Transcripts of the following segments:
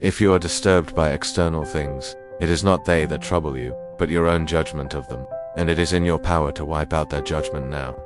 If you are disturbed by external things, it is not they that trouble you, but your own judgment of them, and it is in your power to wipe out that judgment now.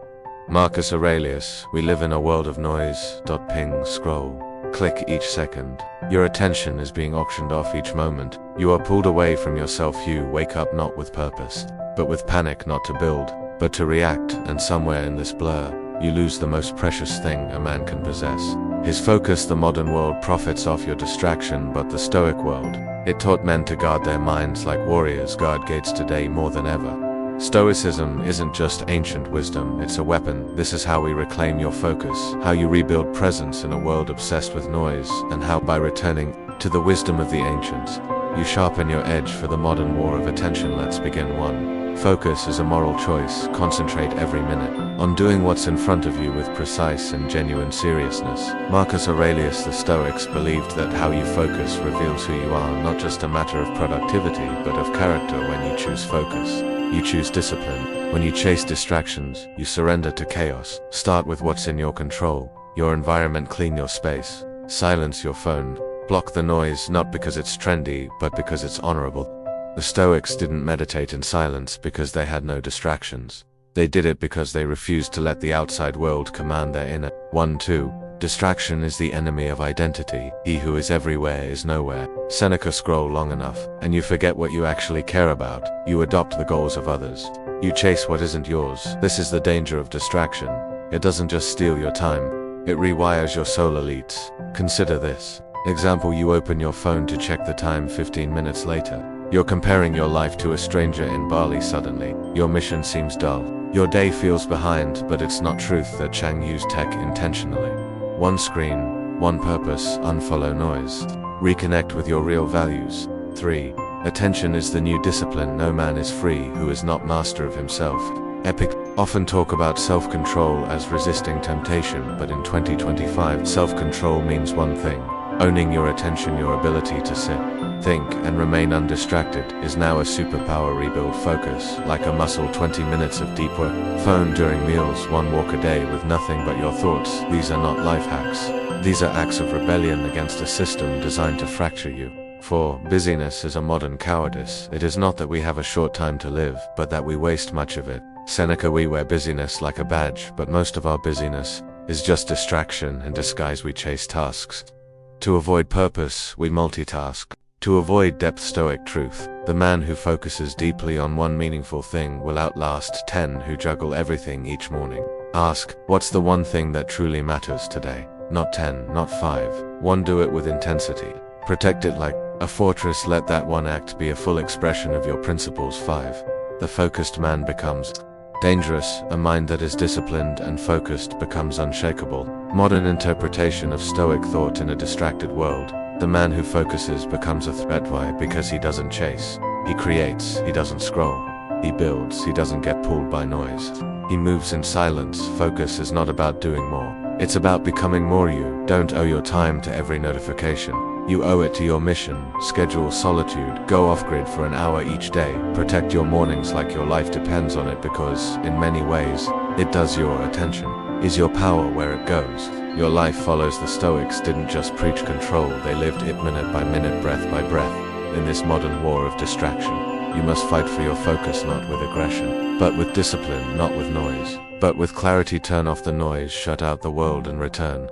Marcus Aurelius, we live in a world of noise, ping, scroll, click each second. Your attention is being auctioned off each moment. You are pulled away from yourself. You wake up not with purpose, but with panic, not to build, but to react, and somewhere in this blur, you lose the most precious thing a man can possess. His focus. The modern world profits off your distraction, but the Stoic world, it taught men to guard their minds like warriors guard gates today more than ever. Stoicism isn't just ancient wisdom, it's a weapon. This is how we reclaim your focus, how you rebuild presence in a world obsessed with noise, and how by returning to the wisdom of the ancients, you sharpen your edge for the modern war of attention. Let's begin. 1. Focus is a moral choice. Concentrate every minute on doing what's in front of you with precise and genuine seriousness. Marcus Aurelius, the Stoics, believed that how you focus reveals who you are, not just a matter of productivity, but of character. When you choose focus, you choose discipline. When you chase distractions, you surrender to chaos. Start with what's in your control, your environment. Clean your space, silence your phone, block the noise, not because it's trendy, but because it's honorable. The Stoics didn't meditate in silence because they had no distractions. They did it because they refused to let the outside world command their inner. 2. Distraction is the enemy of identity. He who is everywhere is nowhere. Seneca. Scroll long enough, and you forget what you actually care about. You adopt the goals of others. You chase what isn't yours. This is the danger of distraction. It doesn't just steal your time, it rewires your soul. Elites, consider this. Example: you open your phone to check the time. 15 minutes later, you're comparing your life to a stranger in Bali. Suddenly, your mission seems dull. Your day feels behind, but it's not truth that Chang used tech intentionally. One screen, one purpose. Unfollow noise. Reconnect with your real values. 3. Attention is the new discipline. No man is free who is not master of himself. Epictetus often talk about self-control as resisting temptation, but in 2025, self-control means one thing: owning your attention. Your ability to sit, think, and remain undistracted is now a superpower. Rebuild focus like a muscle. 20 minutes of deep work. Phone during meals. One walk a day with nothing but your thoughts. These are not life hacks. These are acts of rebellion against a system designed to fracture you. 4. Busyness is a modern cowardice. It is not that we have a short time to live, but that we waste much of it. Seneca. We wear busyness like a badge, but most of our busyness is just distraction in disguise. We chase tasks. To avoid purpose, we multitask. To avoid depth. Stoic truth: the man who focuses deeply on one meaningful thing will outlast 10 who juggle everything each morning. Ask, what's the one thing that truly matters today? Not 10, not 5. 1. Do it with intensity. Protect it like a fortress. Let that one act be a full expression of your principles. 5. The focused man becomes dangerous. A mind that is disciplined and focused becomes unshakable. Modern interpretation of Stoic thought in a distracted world: the man who focuses becomes a threat. Why? Because he doesn't chase. He creates. He doesn't scroll. He builds. He doesn't get pulled by noise. He moves in silence. Focus is not about doing more. It's about becoming more. You don't owe your time to every notification. You owe it to your mission. Schedule solitude. Go off-grid for an hour each day. Protect your mornings like your life depends on it, because, in many ways, it does. Your attention is your power where it goes. Your life follows. The Stoics didn't just preach control, they lived it minute by minute, breath by breath. In this modern war of distraction, you must fight for your focus, not with aggression, but with discipline. Not with noise, but with clarity. Turn off the noise, shut out the world, and return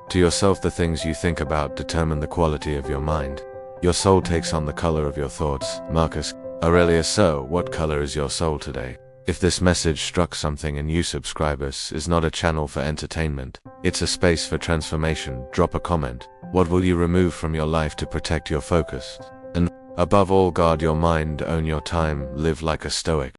to yourself. The things you think about determine the quality of your mind. Your soul takes on the color of your thoughts. Marcus Aurelius. So, what color is your soul today? If this message struck something in you, subscribe. Us is not a channel for entertainment. It's a space for transformation. Drop a comment. What will you remove from your life to protect your focus? And above all, guard your mind, own your time, live like a Stoic.